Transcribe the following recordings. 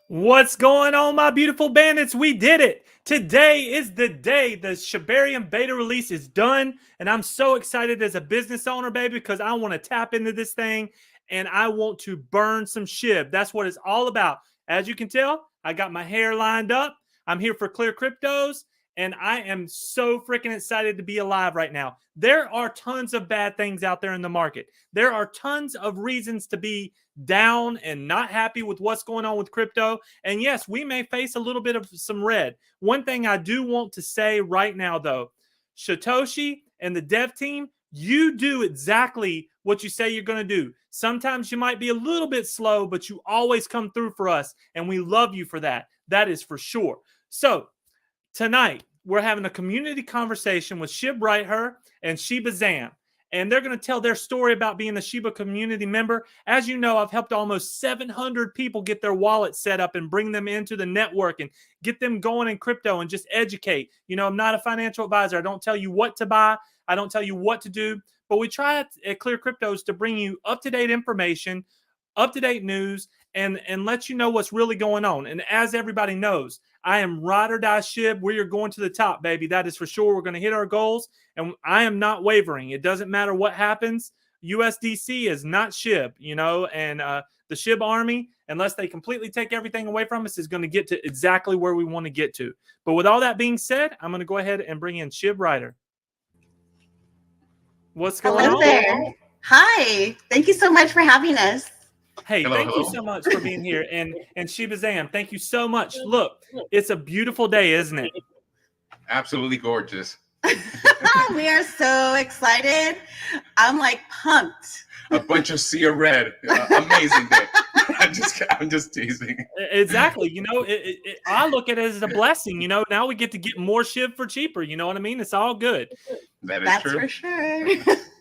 What's going on, my beautiful bandits? We did it. Today is the day. The Shibarium beta release is done, and I'm so excited as a business owner, baby, because I want to tap into this thing, and I want to burn some Shib. That's what it's all about. As you can tell, I got my hair lined up. I'm here for ClearCryptos, and I am so freaking excited to be alive right now. There are tons of bad things out there in the market. There are tons of reasons to be down and not happy with what's going on with crypto. And yes, we may face a little bit of some red. One thing I do want to say right now, though, Satoshi and the dev team, you do exactly what you say you're going to do. Sometimes you might be a little bit slow, but you always come through for us, and we love you for that. That is for sure. So tonight, we're having a community conversation with Shib-write-her and Shibazam. And they're going to tell their story about being a Shiba community member. As you know, I've helped almost 700 people get their wallet set up and bring them into the network and get them going in crypto and just educate. You know, I'm not a financial advisor. I don't tell you what to buy. I don't tell you what to do. But we try at ClearCryptos to bring you up-to-date information, up-to-date news, and let you know what's really going on. And as everybody knows, I am ride or die Shib. We are going to the top, baby. That is for sure. We're going to hit our goals, and I am not wavering. It doesn't matter what happens. USDC is not Shib, you know, and the Shib army, unless they completely take everything away from us, is going to get to exactly where we want to get to. But with all that being said, I'm going to go ahead and bring in Shib-write-her. What's going on? Hello there. Hi. Thank you so much for having us. Hey, thank you so much for being here. And Shibazam, thank you so much. Look, it's a beautiful day, isn't it? Absolutely gorgeous. We are so excited. I'm like pumped. A bunch of sea of red. Amazing day. I'm just teasing. Exactly. You know, I look at it as a blessing. You know, now we get to get more Shib for cheaper. You know what I mean? It's all good. That's true. For sure.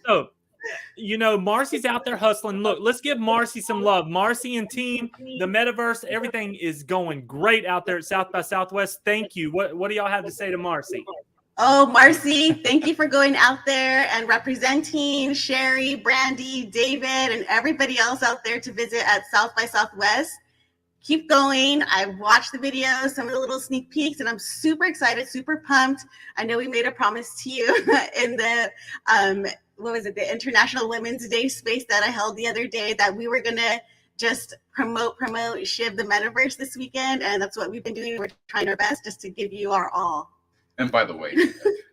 So, you know, Marcy's out there hustling. Look, let's give Marcy some love. Marcy and team, the metaverse, everything is going great out there at South by Southwest. Thank you. What do y'all have to say to Marcy? Oh, Marcy, thank you for going out there and representing Sherry, Brandy, David, and everybody else out there to visit at South by Southwest. Keep going. I watched the videos, some of the little sneak peeks, and I'm super excited, super pumped. I know we made a promise to you in the what was it, the International Women's Day space that I held the other day, that we were going to just promote Shib the metaverse this weekend. And that's what we've been doing. We're trying our best just to give you our all. And by the way,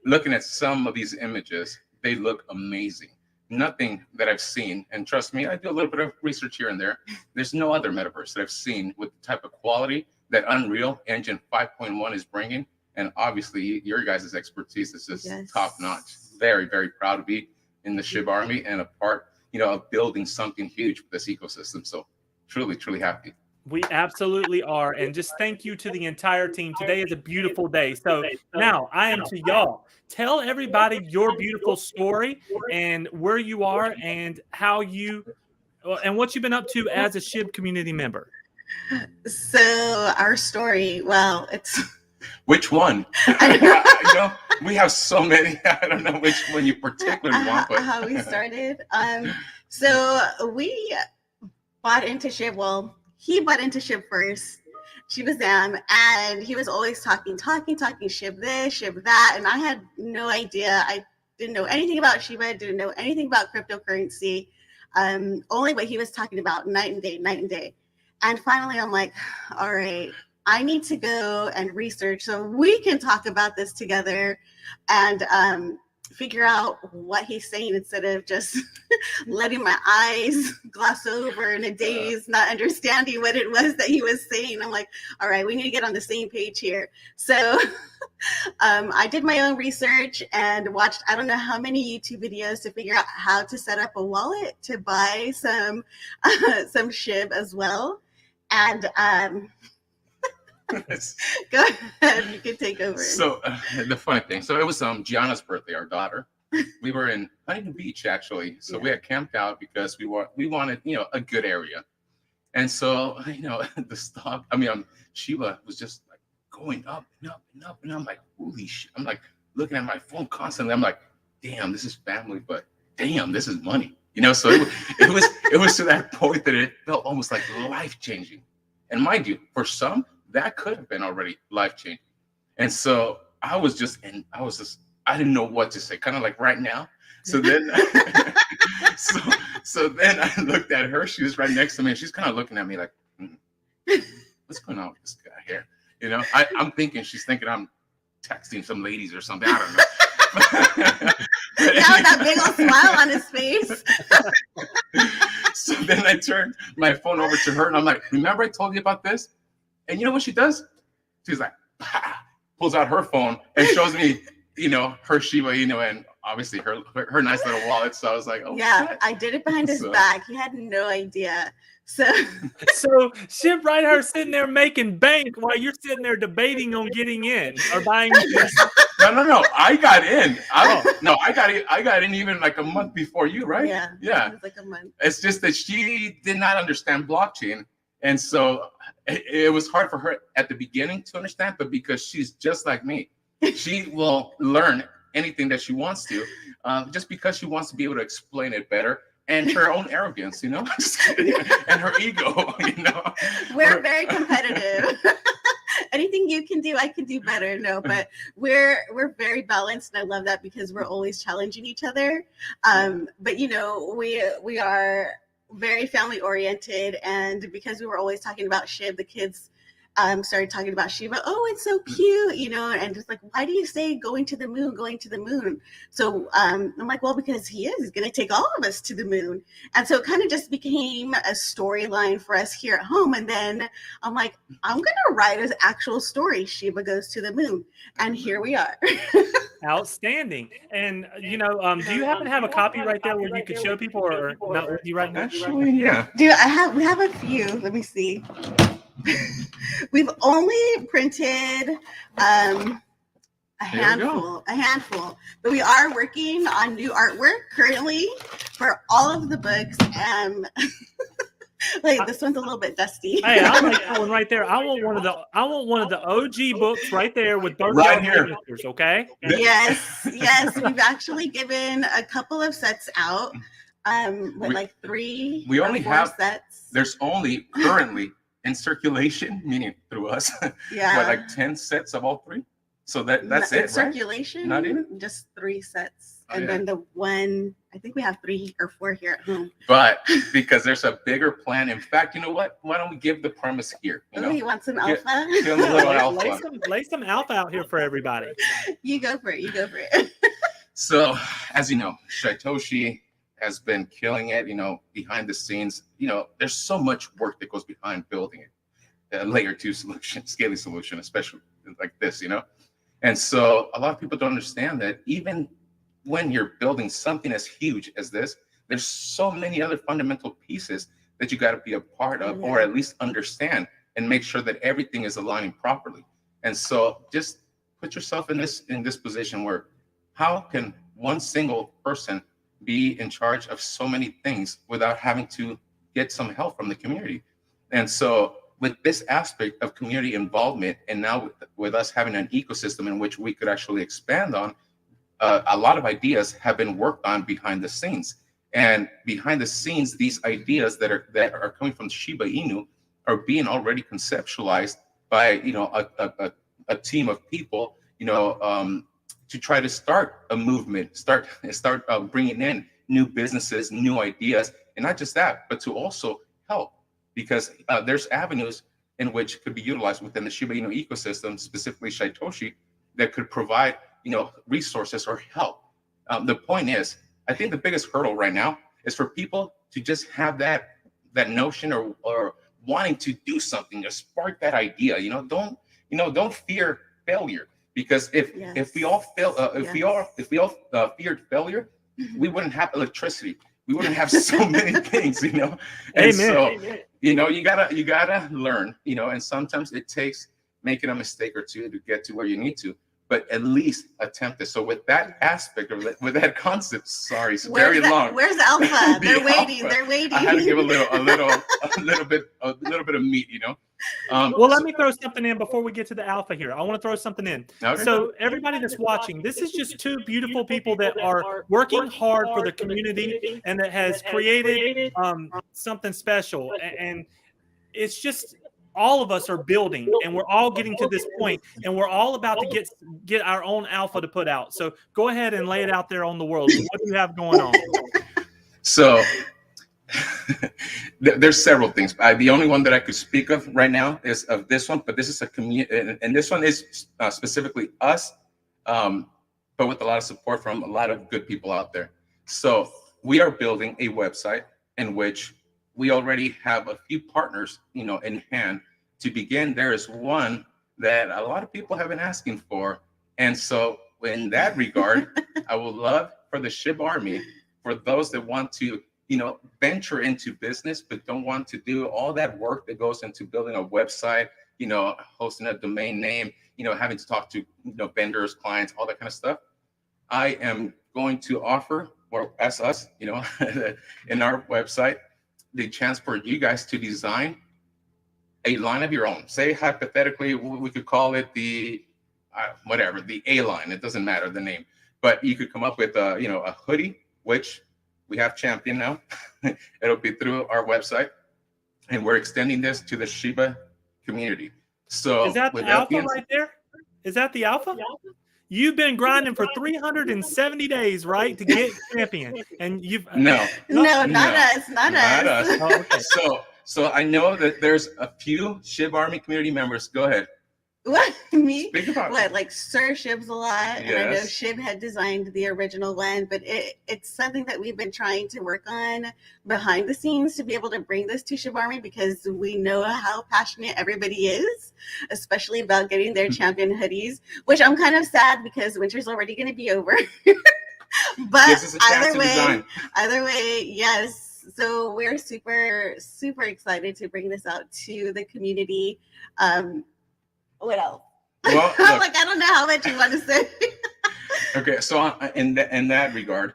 looking at some of these images, they look amazing. Nothing that I've seen, and trust me, I do a little bit of research here and there. There's no other metaverse that I've seen with the type of quality that Unreal Engine 5.1 is bringing. And obviously, your guys' expertise is just top notch. Very, very proud to be in the Shib army and a part, you know, of building something huge with this ecosystem. So truly, truly happy. We absolutely are. And just thank you to the entire team. Today is a beautiful day. So now I am to y'all. Tell everybody your beautiful story and where you are and how you and what you've been up to as a Shib community member. So our story, well, it's which one? You know, we have so many. I don't know which one you particularly want. But how we started. So we bought into Shib. Well, he bought into Shib first. Shibazam, and he was always talking Shib this, Shib that, and I had no idea. I didn't know anything about Shiba. Didn't know anything about cryptocurrency. Only what he was talking about, night and day. And finally, I'm like, all right, I need to go and research so we can talk about this together and figure out what he's saying instead of just letting my eyes gloss over in a daze, not understanding what it was that he was saying. I'm like, all right, we need to get on the same page here. So I did my own research and watched, I don't know how many YouTube videos to figure out how to set up a wallet to buy some Shib as well. And go ahead, you can take over. So the funny thing, so it was Gianna's birthday, our daughter. We were in Huntington Beach actually, so we had camped out because we wanted, you know, a good area. And so, you know, the stock, Shiba was just like going up and up and up, and I'm like, holy shit! I'm like looking at my phone constantly. I'm like, damn, this is family, but damn, this is money. So it was to that point that it felt almost like life changing. And mind you, for some, that could have been already life changing. And so I didn't know what to say, kind of like right now. So then, so then I looked at her. She was right next to me, and she's kind of looking at me like, what's going on with this guy here? I'm thinking she's thinking I'm texting some ladies or something. I don't know. Now with that big old smile on his face. So then I turned my phone over to her, and I'm like, remember I told you about this? And you know what she does? She's like, pulls out her phone and shows me, her Shiba Inu and obviously her nice little wallet. So I was like, oh, yeah, shit. I did it behind his back. He had no idea. So Shib-write-her sitting there making bank while you're sitting there debating on getting in or buying. No. I got in. I got in even like a month before you, right? Yeah. It was like a month. It's just that she did not understand blockchain. And so it was hard for her at the beginning to understand, but because she's just like me, she will learn anything that she wants to, just because she wants to be able to explain it better. And her own arrogance, and her ego, We're very competitive. Anything you can do, I can do better. No, but we're very balanced, and I love that because we're always challenging each other. But we are very family oriented, and because we were always talking about Shib, the kids started talking about Shiba. Oh, it's so cute, and just like, why do you say going to the moon? So I'm like, well, because he's going to take all of us to the moon. And so it kind of just became a storyline for us here at home. And then I'm like, I'm going to write an actual story. Shiba goes to the moon. And here we are. Outstanding. And, do you happen to have a copy right there where you could show people or not with you right now? Actually, yeah. We have a few. Let me see. We've only printed a handful, but we are working on new artwork currently for all of the books. Like this one's a little bit dusty. Hey, I like that one right there. I want one of the OG books right there with both right here. Signatures, okay? Yes. We've actually given a couple of sets out. With like 3 we or only 4 have sets. There's only currently in circulation, meaning through us, like 10 sets of all 3. So that's it, circulation, right? Not even? Just 3 sets. And then the one, I think we have 3 or 4 here at home. But because there's a bigger plan. In fact, you know what? Why don't we give the premise here? You want some alpha? Give them a little alpha. Lay some alpha out here for everybody. You go for it. So, as you know, Satoshi has been killing it, behind the scenes. There's so much work that goes behind building it. A layer 2 solution, scaling solution, especially like this, And so a lot of people don't understand that even when you're building something as huge as this, there's so many other fundamental pieces that you got to be a part of, or at least understand and make sure that everything is aligning properly. And so just put yourself in this position where how can one single person be in charge of so many things without having to get some help from the community? And so with this aspect of community involvement, and now with us having an ecosystem in which we could actually expand on, a lot of ideas have been worked on behind the scenes. And behind the scenes, these ideas that are coming from Shiba Inu are being already conceptualized by a team of people, to try to start a movement, start bringing in new businesses, new ideas, and not just that, but to also help, because there's avenues in which could be utilized within the Shiba Inu ecosystem, specifically Satoshi, that could provide resources or help. The point is, I think the biggest hurdle right now is for people to just have that notion or wanting to do something, to spark that idea. Don't fear failure. Because if we all fail, if we all feared failure, we wouldn't have electricity. We wouldn't have so many things, And Amen. so, Amen. you gotta learn, and sometimes it takes making a mistake or two to get to where you need to, but at least attempt it. So with that aspect of it, with that concept, sorry, it's very long. Where's Alpha? They're waiting. Alpha. They're waiting. I had to give a little bit of meat, Well, let me throw something in before we get to the alpha here. I want to throw something in. Okay. So everybody that's watching, this is just two beautiful people that are working hard for the community and that has created something special. And it's just all of us are building and we're all getting to this point and we're all about to get our own alpha to put out. So go ahead and lay it out there on the world. What do you have going on? So there's several things. The only one that I could speak of right now is of this one, but this is a community, and this one is specifically us, but with a lot of support from a lot of good people out there. So we are building a website in which we already have a few partners, in hand to begin. There is one that a lot of people have been asking for. And so in that regard, I would love for the Shib Army, for those that want to, venture into business, but don't want to do all that work that goes into building a website, hosting a domain name, having to talk to, vendors, clients, all that kind of stuff. I am going to offer, or as us, in our website, the chance for you guys to design a line of your own. Say hypothetically, we could call it the whatever, the A line. It doesn't matter the name, but you could come up with a hoodie, which we have champion now. It'll be through our website, and we're extending this to the Shiba community. So is that the alpha right there? Is that the alpha? You've been grinding for 370 days, right, to get champion, and you've not us. Oh, okay. So I know that there's a few Shib Army community members. Go ahead. What, me? Speak about what, like Sir Shib's a lot, yes. And I know Shib had designed the original one, but it's something that we've been trying to work on behind the scenes to be able to bring this to Shib Army, because we know how passionate everybody is, especially about getting their champion hoodies, which I'm kind of sad because winter's already going to be over. But either way, yes. So we're super, super excited to bring this out to the community. What else? Well, like, I don't know how much you want to say. Okay, so in that regard,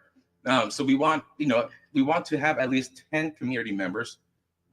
so we want to have at least 10 community members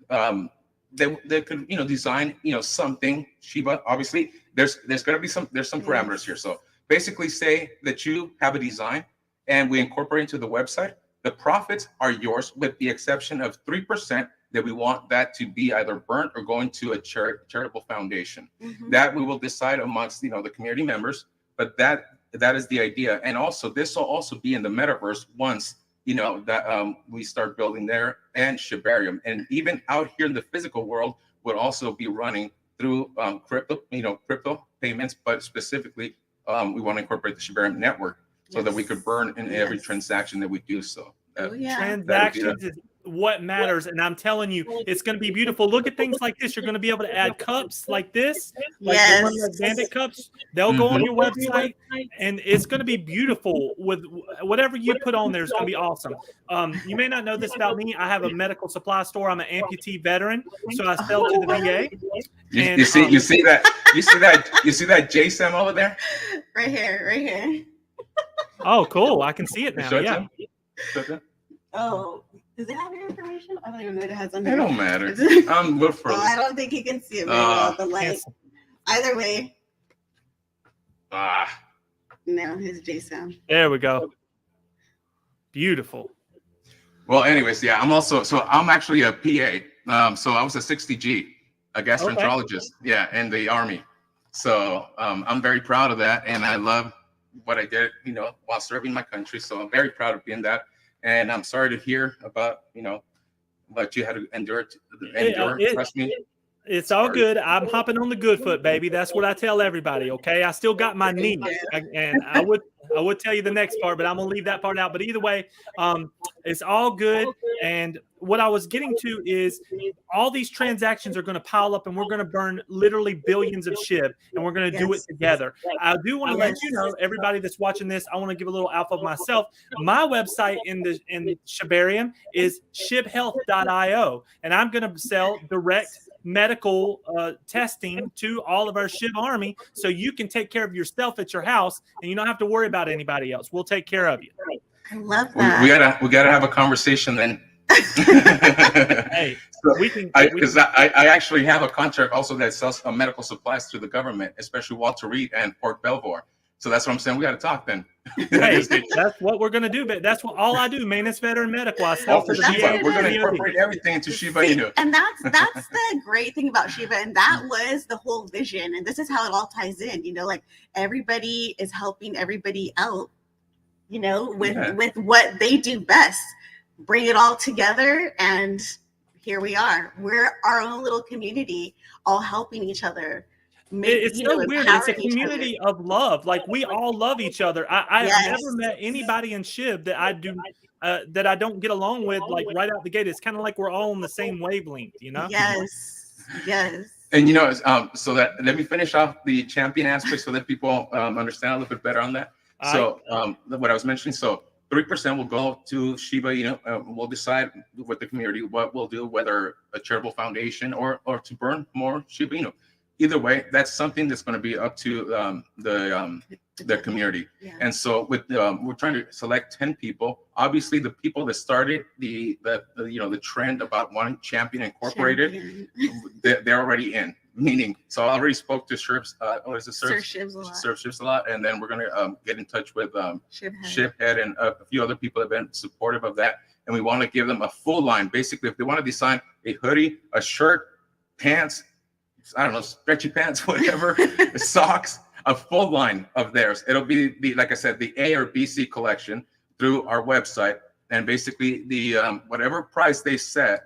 that could design something. Shiba, obviously, there's going to be some parameters here. So basically, say that you have a design and we incorporate into the website. The profits are yours, with the exception of 3% that we want that to be either burnt or going to a charitable foundation. Mm-hmm. That we will decide amongst the community members. But that is the idea. And also, this will also be in the metaverse once that we start building there, and Shibarium, and even out here in the physical world would also be running through crypto payments. But specifically, we want to incorporate the Shibarium network so that we could burn in every transaction that we do. So transactions is what matters, and I'm telling you, it's going to be beautiful. Look at things like this. You're going to be able to add cups like this, like Bandit cups. They'll go on your website, and it's going to be beautiful. With whatever you put on there, it's going to be awesome. You may not know this about me. I have a medical supply store. I'm an amputee veteran, so I sell to the VA. And, you see that JSAM over there? Right here. Oh, cool! I can see it now. Yeah. Oh, does it have your information? I don't even know what it has on there. It don't matter. I don't think you can see it very well. The light. Either way. No, his JSON. There we go. Beautiful. Well, anyways, yeah, I'm actually a PA. So I was a 60G, a gastroenterologist, in the Army. So I'm very proud of that, and I love what I did, while serving my country. So I'm very proud of being that. And I'm sorry to hear about, what you had to endure. Trust me. It's all good. I'm hopping on the good foot, baby. That's what I tell everybody. Okay. I still got my knee, and I would tell you the next part, but I'm going to leave that part out. But either way, it's all good. And what I was getting to is all these transactions are going to pile up, and we're going to burn literally billions of Shib, and we're going to do it together. I do want to let you know, everybody that's watching this, I want to give a little alpha of myself. My website in Shibarium is shibhealth.io, and I'm going to sell direct medical testing to all of our Shib Army, so you can take care of yourself at your house, and you don't have to worry about anybody else. We'll take care of you. I love that. We gotta have a conversation then Hey, So we can. because I actually have a contract also that sells medical supplies to the government, especially Walter Reed and Port Belvoir. So that's what I'm saying. We got to talk then. Hey, that's what we're gonna do. But that's what all I do. Maintenance veteran medical. I sell All for for the That's VA. what Shiba. it We're going to is. incorporate everything into Shiba See, Inu. and that's the great thing about Shiba, and that was the whole vision. And this is how it all ties in. Like everybody is helping everybody out. With Yeah. with what they do best, bring it all together, and here we are. We're our own little community, all helping each other. It's so weird. It's a Empowering each other. community of love. Like we all love each other. I've Yes. never met anybody in Shib that I do that I don't get along with. Like right out the gate, it's kind of like we're all on the same wavelength. Yes. And so that let me finish off the champion aspect so that people understand a little bit better on that. So what I was mentioning, so 3% will go to Shiba Inu. We'll decide with the community what we'll do, whether a charitable foundation or to burn more Shiba Inu. Either way, that's something that's going to be up to the community. Yeah. And so with we're trying to select 10 people. Obviously, the people that started the trend about wanting Champion Incorporated, they're already in. Meaning, so I already spoke to Sir Shibs a lot, and then we're gonna get in touch with Shibhead and a few other people that have been supportive of that. And we want to give them a full line. Basically, if they want to design a hoodie, a shirt, pants, I don't know, stretchy pants, whatever, socks, a full line of theirs. It'll be like I said, the A or BC collection through our website. And basically the whatever price they set,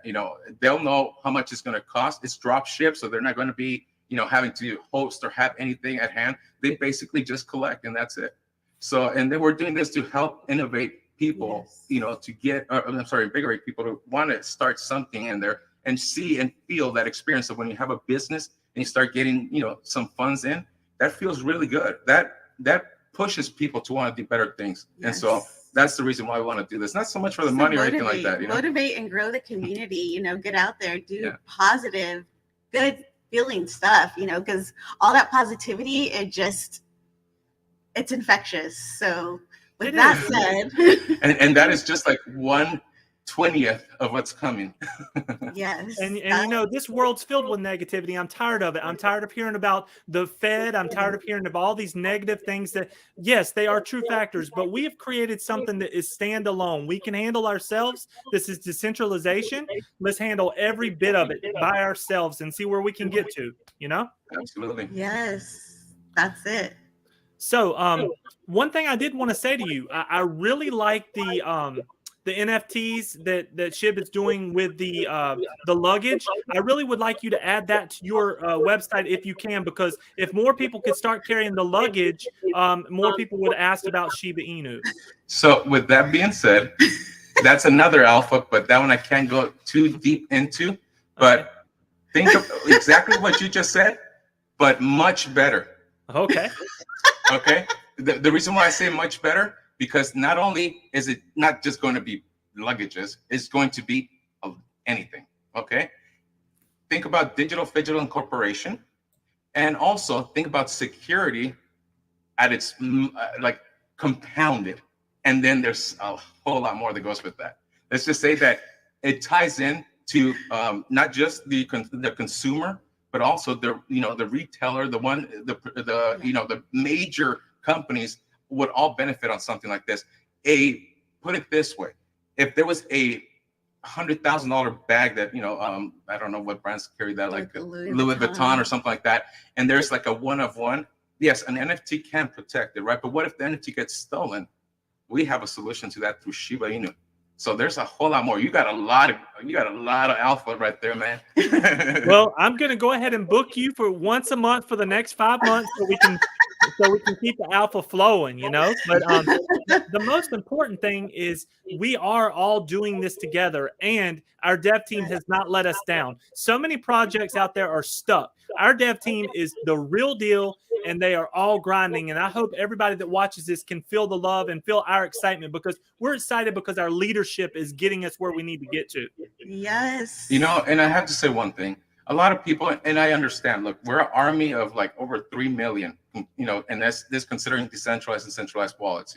they'll know how much it's going to cost. It's drop ship, so they're not going to be, having to host or have anything at hand. They basically just collect, and that's it. So, and then we're doing this to help innovate people, to get, invigorate people to want to start something in there and see and feel that experience of when you have a business and you start getting, some funds in. That feels really good. That pushes people to want to do better things, and so. That's the reason why we want to do this. Not so much for the money or anything like that. Motivate and grow the community. Get out there, do positive, good feeling stuff. Because all that positivity, it's infectious. So with that said, and that is just like 1/20th of what's coming. Yes. And this world's filled with negativity. I'm tired of it. I'm tired of hearing about the Fed. I'm tired of hearing of all these negative things that, yes, they are true factors, but we have created something that is standalone. We can handle ourselves. This is decentralization. Let's handle every bit of it by ourselves and see where we can get to, Absolutely. Yes, that's it. So one thing I did want to say to you, I really like the NFTs that Shib is doing with the luggage. I really would like you to add that to your website if you can, because if more people could start carrying the luggage, more people would ask about Shiba Inu. So with that being said, that's another alpha, but that one I can't go too deep into. But think of exactly what you just said, but much better. Okay. Okay. The reason why I say much better, because not only is it not just going to be luggages, it's going to be anything, okay? Think about digital incorporation, and also think about security at its like compounded. And then there's a whole lot more that goes with that. Let's just say that it ties in to not just the consumer, but also the retailer, the major companies would all benefit on something like this. Put it this way, if there was a $100,000 bag that I don't know what brands carry that, like Louis Vuitton or something like that, and there's like a one of one. Yes, an NFT can protect it, right? But what if the NFT gets stolen? We have a solution to that through Shiba Inu. So there's a whole lot more. You got a lot of alpha right there, man. Well, I'm going to go ahead and book you for once a month for the next 5 months so we can keep the alpha flowing, But the most important thing is we are all doing this together, and our dev team has not let us down. So many projects out there are stuck. Our dev team is the real deal, and they are all grinding. And I hope everybody that watches this can feel the love and feel our excitement, because we're excited because our leadership is getting us where we need to get to. Yes. And I have to say one thing. A lot of people, and I understand, look, we're an army of like over 3 million, and that's this considering decentralized and centralized wallets,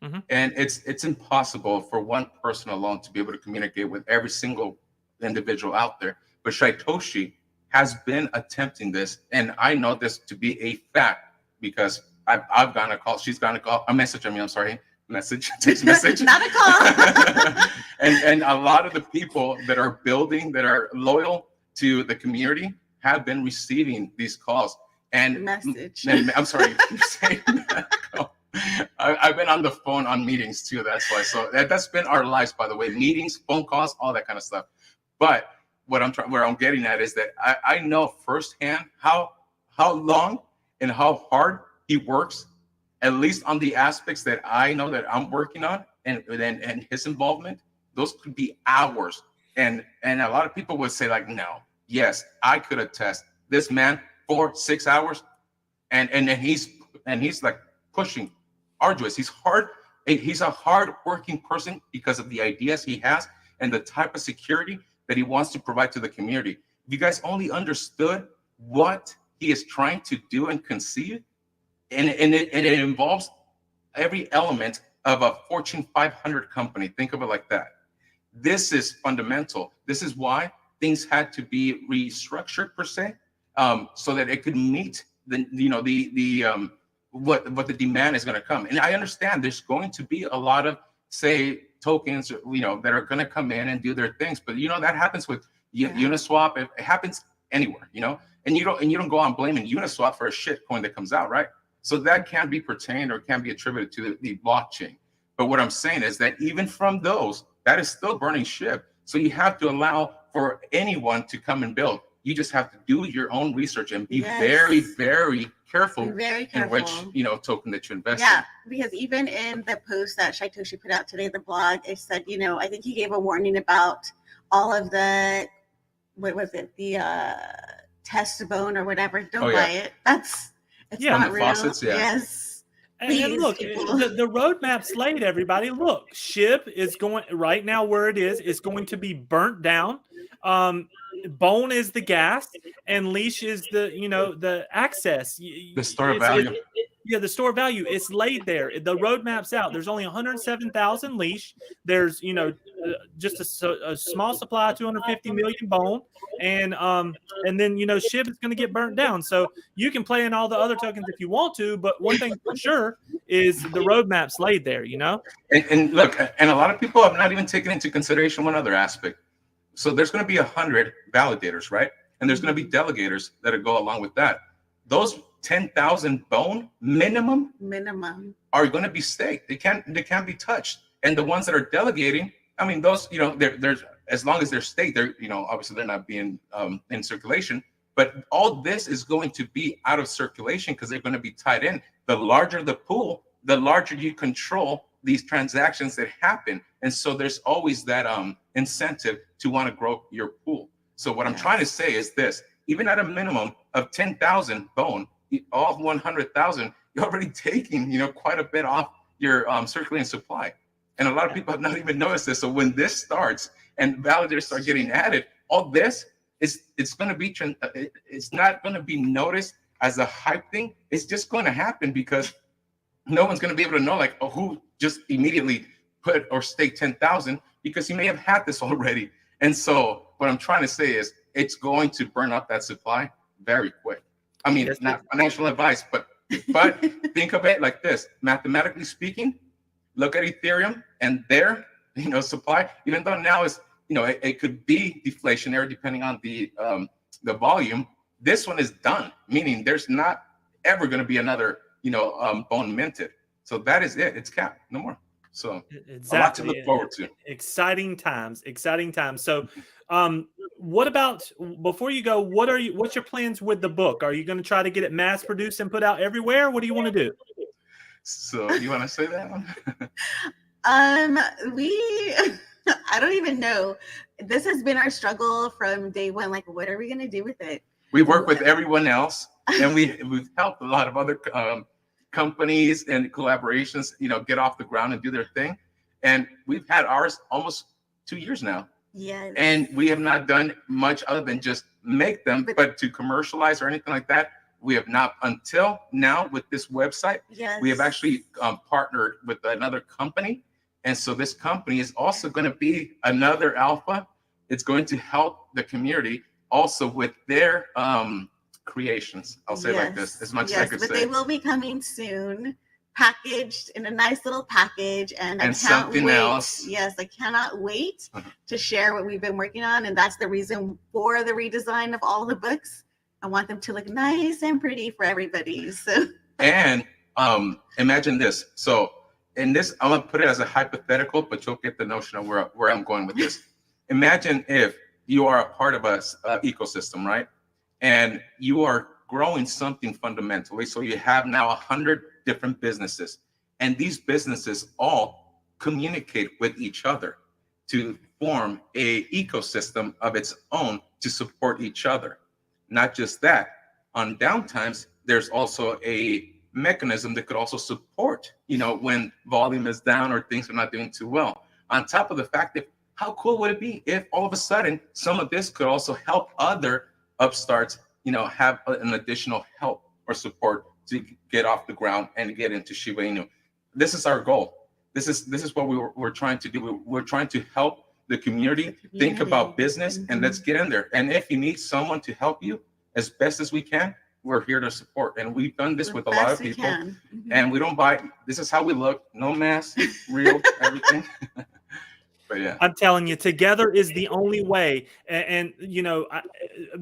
And it's impossible for one person alone to be able to communicate with every single individual out there. But Shitoshi has been attempting this, and I know this to be a fact because I've gotten a call, she's gotten a message. I'm sorry, text message, not a call. and a lot of the people that are building, that are loyal to the community, have been receiving these calls. And Message. And I'm sorry, you're saying that. I've been on the phone on meetings too. That's why. So that's been our lives, by the way. Meetings, phone calls, all that kind of stuff. But where I'm getting at is that I know firsthand how long and how hard he works, at least on the aspects that I know that I'm working on, and his involvement. Those could be hours. And a lot of people would say like, no, yes, I could attest. This man, 4-6 hours, and he's like pushing arduous. He's a hard working person because of the ideas he has and the type of security that he wants to provide to the community. If you guys only understood what he is trying to do and conceive, and it involves every element of a Fortune 500 company. Think of it like that. This is fundamental. This is why things had to be restructured per se, so that it could meet what the demand is going to come. And I understand there's going to be a lot of, say, tokens, that are going to come in and do their things. But that happens with Uniswap. It happens anywhere, and you don't go on blaming Uniswap for a shit coin that comes out, right? So that can be pertained or can be attributed to the blockchain. But what I'm saying is that even from those, that is still burning Shib. So you have to allow for anyone to come and build. You just have to do your own research and be very, very careful, in which token that you invest in. Yeah, because even in the post that Shitoshi put out today, the blog, it said, I think he gave a warning about all of the, what was it, the test bone or whatever. Don't buy it. It's not real. Faucets, Yes. And look, the roadmap's laid, everybody. Look, Shib is going right now where it is going to be burnt down. Bone is the gas, and leash is the access. The store value. The store value. It's laid there. The roadmap's out. There's only 107,000 leash. There's just a small supply, 250 million bone, and then Shib is going to get burnt down. So you can play in all the other tokens if you want to, but one thing for sure is the roadmap's laid there. And look, and a lot of people have not even taken into consideration one other aspect. So there's going to be 100 validators, right? And there's going to be delegators that go along with that. Those 10,000 bone minimum are going to be staked. They can't be touched. And the ones that are delegating, I mean, those, there's, as long as they're staked, they're, obviously they're not being in circulation. But all this is going to be out of circulation because they're going to be tied in. The larger the pool, the larger you control these transactions that happen. And so there's always that incentive to want to grow your pool. So what I'm trying to say is this: even at a minimum of 10,000 bone, all 100,000, you're already taking quite a bit off your circulating supply. And a lot of people have not even noticed this. So when this starts and validators start getting added, all this it's going to be it's not going to be noticed as a hype thing. It's just going to happen because no one's going to be able to know who just immediately put or stake 10,000 because he may have had this already. And so what I'm trying to say is it's going to burn up that supply very quick. I mean, it's not financial advice, but think of it like this. Mathematically speaking, look at Ethereum and their supply, even though now is it could be deflationary depending on the volume. This one is done, meaning there's not ever going to be another bone minted. So that is it. It's capped. No more. So a lot to look forward to. Exciting times. So what about, before you go, what's your plans with the book? Are you going to try to get it mass produced and put out everywhere? What do you want to do? So you want to say that one? I don't even know. This has been our struggle from day one. What are we going to do with it? We work with everyone else, and we've helped a lot of other companies and collaborations, get off the ground and do their thing. And we've had ours almost 2 years now. Yes. And we have not done much other than just make them, but to commercialize or anything like that, We have not until now with this website. Yes. We have actually partnered with another company. And so this company is also going to be another alpha. It's going to help the community also with their creations. I'll say it like this, as much as I could but say. they will be coming soon, packaged in a nice little package. And I can't something wait. else. Yes, I cannot wait to share what we've been working on. And that's the reason for the redesign of all the books. I want them to look nice and pretty for everybody. So and imagine this. So in this, I'm gonna put it as a hypothetical, but you'll get the notion of where I'm going with this. Imagine if you are a part of a ecosystem, right? And you are growing something fundamentally. So you have now 100 different businesses, and these businesses all communicate with each other to form a ecosystem of its own to support each other. Not just that, on downtimes, there's also a mechanism that could also support, when volume is down or things are not doing too well. On top of the fact that how cool would it be if all of a sudden some of this could also help other upstarts, have an additional help or support to get off the ground and get into Shiba Inu. This is our goal. This is what we're trying to do. We're trying to help the community think about business, and let's get in there. And if you need someone to help you as best as we can, we're here to support. And we've done this with a lot of people. And we don't buy. This is how we look. No mask, real, everything. But yeah, I'm telling you, together is the only way. And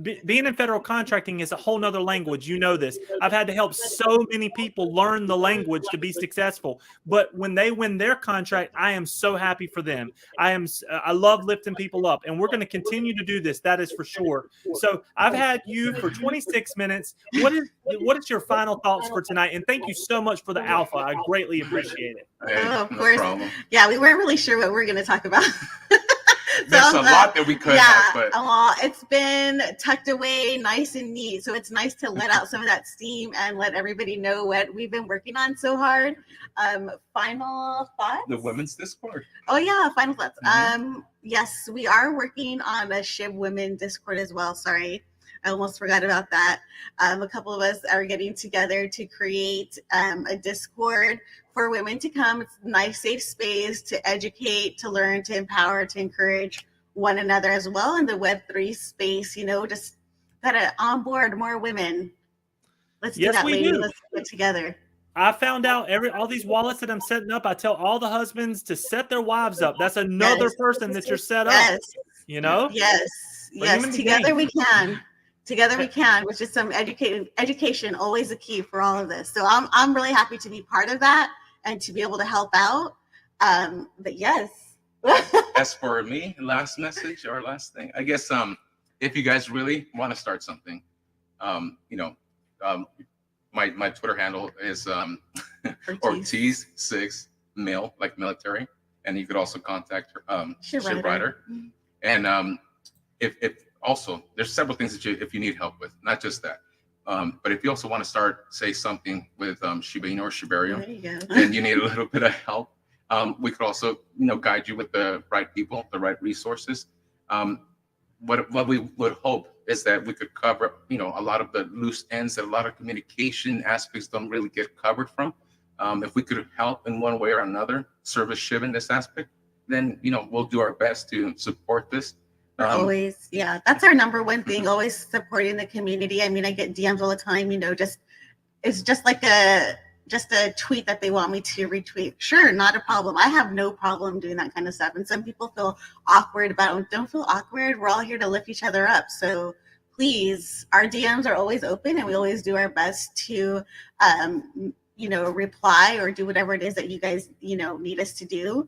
being in federal contracting is a whole nother language. You know this. I've had to help so many people learn the language to be successful. But when they win their contract, I am so happy for them. I love lifting people up, and we're going to continue to do this. That is for sure. So I've had you for 26 minutes. What is your final thoughts for tonight? And thank you so much for the alpha. I greatly appreciate it. Hey, of no course. problem. Yeah, we weren't really sure what we were going to talk about. There's a lot that we could have, but a lot. It's been tucked away nice and neat. So it's nice to let out some of that steam and let everybody know what we've been working on so hard. Final thoughts? The women's Discord. Oh yeah, final thoughts. Yes, we are working on a Shib Women Discord as well. Sorry, I almost forgot about that. A couple of us are getting together to create a Discord for women to come. It's a nice, safe space to educate, to learn, to empower, to encourage one another as well in the Web3 space. Just gotta onboard more women. Let's do that, ladies. Let's get together. I found out all these wallets that I'm setting up, I tell all the husbands to set their wives up. That's another person that you're set up. Yes. Together we can. Together we can, which is some education, always a key for all of this. So I'm really happy to be part of that and to be able to help out. But yes. As for me, last message or last thing, I guess if you guys really want to start something, my Twitter handle is Ortiz6 mil, like military, and you could also contact her, Shib-write-her. And if also, there's several things that if you need help with, not just that. But if you also want to start, say, something with Shiba Inu or Shibarium, and you need a little bit of help, we could also, guide you with the right people, the right resources. What we would hope is that we could cover, a lot of the loose ends that a lot of communication aspects don't really get covered from. If we could help in one way or another, service Shib in this aspect, then, we'll do our best to support this. Always, yeah, that's our number one thing, always supporting the community. I mean, I get DMs all the time, it's just like a tweet that they want me to retweet. Sure, not a problem. I have no problem doing that kind of stuff. And some people feel awkward about it. Don't feel awkward. We're all here to lift each other up. So please, our DMs are always open, and we always do our best to, reply or do whatever it is that you guys, need us to do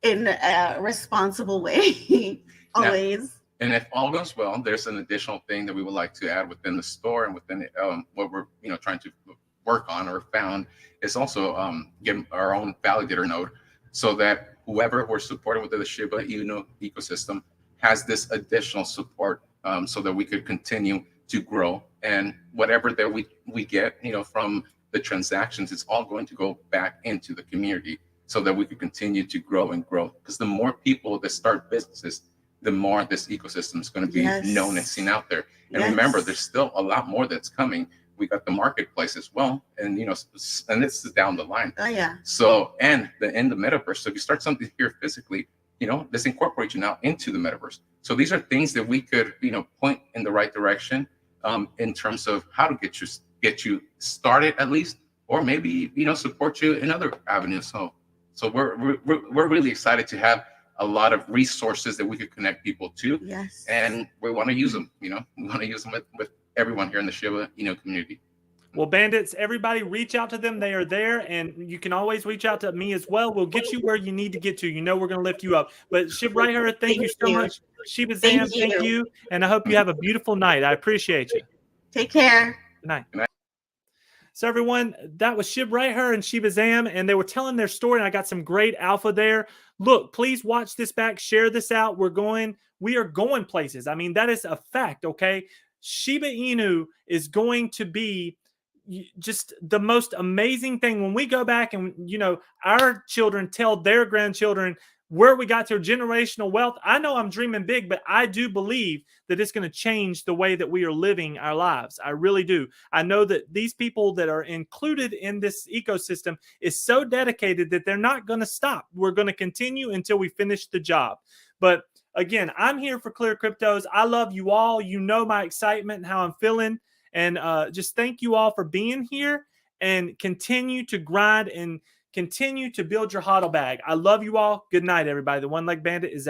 in a responsible way. Always. And if all goes well, there's an additional thing that we would like to add within the store and within what we're trying to work on or found is also get our own validator node, so that whoever we're supporting within the Shiba Inu ecosystem has this additional support, so that we could continue to grow, and whatever that we get from the transactions, it's all going to go back into the community so that we could continue to grow and grow. Because the more people that start businesses, the more this ecosystem is going to be known and seen out there. And remember, there's still a lot more that's coming. we got the marketplace as well, and and this is down the line. Oh yeah. So and the metaverse. So if you start something here physically, this incorporates you now into the metaverse. So these are things that we could point in the right direction in terms of how to get you started at least, or maybe support you in other avenues. So we're really excited to have a lot of resources that we could connect people to. Yes. And we want to use them. We want to use them with everyone here in the Shiba community. Well, Bandits, everybody reach out to them. They are there, and you can always reach out to me as well. We'll get you where you need to get to. We're going to lift you up. But Shib-write-her, thank you so much. Shibazam, thank you. And I hope you have a beautiful night. I appreciate you. Take care. Good night. Good night. So everyone, that was Shib-write-her and Shibazam, and they were telling their story, and I got some great alpha there. Look, please watch this back. Share this out. We are going places. I mean, that is a fact, okay? Shiba Inu is going to be just the most amazing thing when we go back and our children tell their grandchildren where we got to generational wealth. I know I'm dreaming big, but I do believe that it's going to change the way that we are living our lives. I really do. I know that these people that are included in this ecosystem is so dedicated that they're not going to stop. We're going to continue until we finish the job. But again, I'm here for ClearCryptos. I love you all. My excitement and how I'm feeling. And just thank you all for being here, and continue to grind and continue to build your hodl bag. I love you all. Good night, everybody. The One Leg Bandit is out.